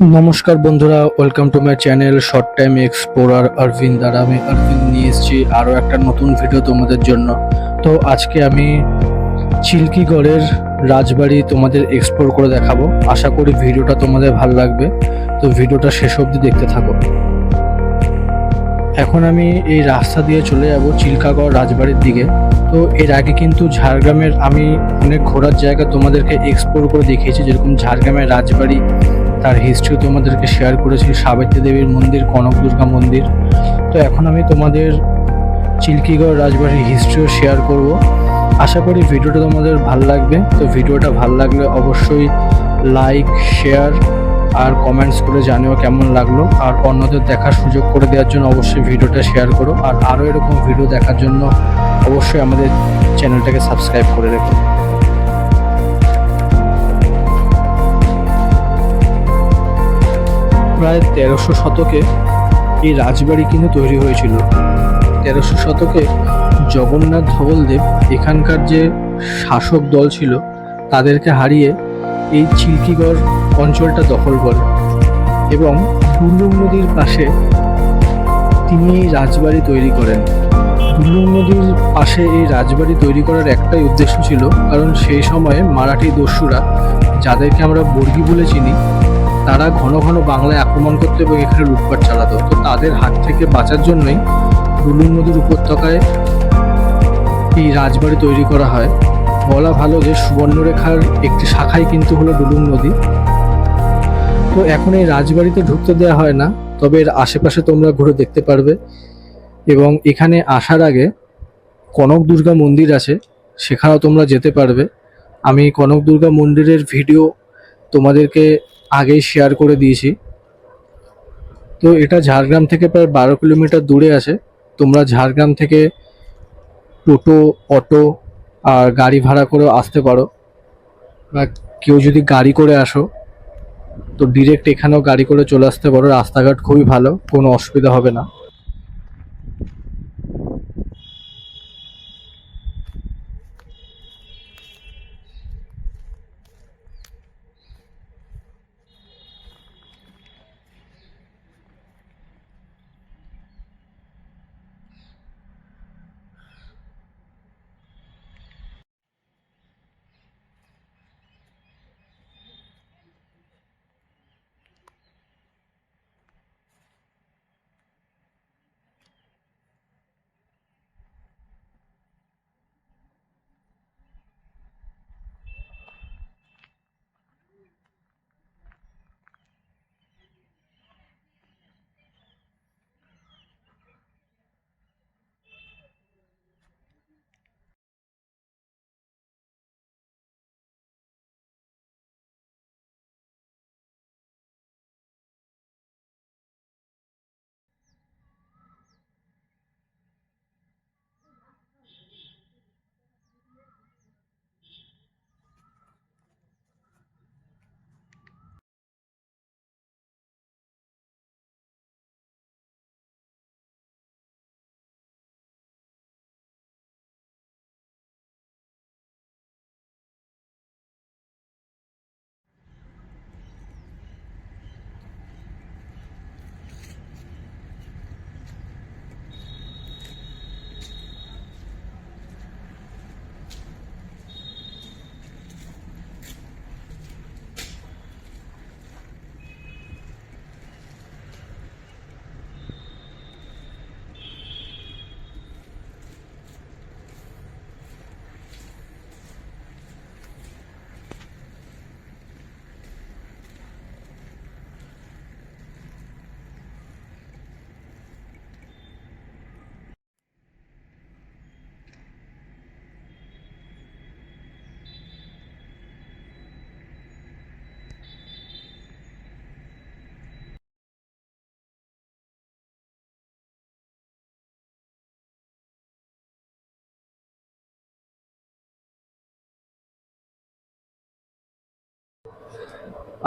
নমস্কার বন্ধুরা, welcome to my channel short time explorer Arabinda. আর আমি অরবিন্দ নিয়ে এসেছি আরও একটা নতুন ভিডিও তোমাদের জন্য। তো আজকে আমি চিল্কিগড়ের রাজবাড়ি তোমাদের এক্সপ্লোর করে দেখাবো। আশা করি ভিডিওটা তোমাদের ভালো লাগবে, তো ভিডিওটা শেষ অবধি দেখতে থাকো। এখন আমি এই রাস্তা দিয়ে চলে যাব চিল্কাগড় রাজবাড়ির দিকে। তো এর আগে কিন্তু ঝাড়গ্রামের আমি অনেক ঘোরার জায়গা তোমাদেরকে এক্সপ্লোর করে দেখিয়েছি, যেরকম ঝাড়গ্রামের রাজবাড়ি, তার হিস্ট্রি তোমাদেরকে শেয়ার করেছি, সাবিত্রী দেবীর মন্দির, কনক দুর্গা মন্দির। তো এখন আমি তোমাদের চিল্কিগড় রাজবাড়ির হিস্ট্রিও শেয়ার করব। আশা করি ভিডিওটা তোমাদের ভালো লাগবে। তো ভিডিওটা ভালো লাগলে অবশ্যই লাইক, শেয়ার আর কমেন্টস করে জানিও কেমন লাগলো। আর অন্যদের দেখার সুযোগ করে দেওয়ার জন্য অবশ্যই ভিডিওটা শেয়ার করো। আর আরও এরকম ভিডিও দেখার জন্য অবশ্যই আমাদের চ্যানেলটাকে সাবস্ক্রাইব করে রেখো। প্রায় 1300 শতকে এই রাজবাড়ি কিন্তু তৈরি হয়েছিল। 1300 শতকে জগন্নাথ ধবলদেব এখানকার যে শাসক দল ছিল তাদেরকে হারিয়ে এই চিল্কিগড় অঞ্চলটা দখল করে এবং দুর্লুং নদীর পাশে তিনি এই রাজবাড়ি তৈরি করেন। দুর্লুং নদীর পাশে এই রাজবাড়ি তৈরি করার একটাই উদ্দেশ্য ছিল, কারণ সেই সময়ে মারাঠি দস্যুরা, যাদেরকে আমরা বর্গী বলে চিনি, তারা ঘন ঘন বাংলায় আক্রমণ করতো এবং এখানে লুটপাট চালাতো। তো তাদের হাত থেকে বাঁচার জন্যই দুর্লুং নদীর উপত্যকায় এই রাজবাড়ি তৈরি করা হয়। বলা ভালো যে সুবর্ণরেখার একটি শাখাই কিন্তু হলো দুর্লুং নদী। তো এখন এই রাজবাড়িতে ঢুকতে দেওয়া হয় না, তবে এর আশেপাশে তোমরা ঘুরে দেখতে পারবে। এবং এখানে আসার আগে কনক দুর্গা মন্দির আছে, সেখানেও তোমরা যেতে পারবে। আমি কনক দুর্গা মন্দিরের ভিডিও তোমাদেরকে আগেই শেয়ার করে দিয়েছি। তো এটা ঝাড়গ্রাম থেকে প্রায় 12 কিলোমিটার দূরে আছে। তোমরা ঝাড়গ্রাম থেকে টোটো, অটো আর গাড়ি ভাড়া করেও আসতে পারো, বা কেউ যদি গাড়ি করে আসো তো ডিরেক্ট এখানেও গাড়ি করে চলে আসতে পারো। রাস্তাঘাট খুবই ভালো, কোনো অসুবিধা হবে না।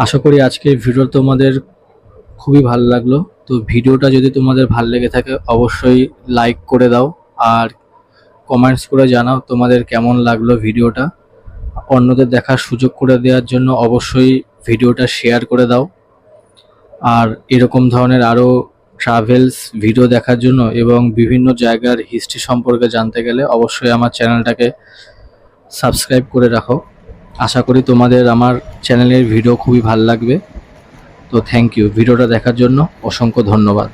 আশা করি আজকের ভিডিও তোমাদের খুবই ভালো লাগলো। তো ভিডিওটা যদি তোমাদের ভালো লেগে থাকে অবশ্যই লাইক করে দাও, আর কমেন্টস করে জানাও তোমাদের কেমন লাগলো ভিডিওটা। অন্যদের দেখার সুযোগ করে দেওয়ার জন্য অবশ্যই ভিডিওটা শেয়ার করে দাও। আর এরকম ধরনের আরও ট্রাভেলস ভিডিও দেখার জন্য এবং বিভিন্ন জায়গার হিস্ট্রি সম্পর্কে জানতে গেলে অবশ্যই আমার চ্যানেলটাকে সাবস্ক্রাইব করে রাখো। আশা করি তোমাদের আমার চ্যানেলের ভিডিও খুবই ভালো লাগবে। তো থ্যাংক ইউ, ভিডিওটা দেখার জন্য অসংখ্য ধন্যবাদ।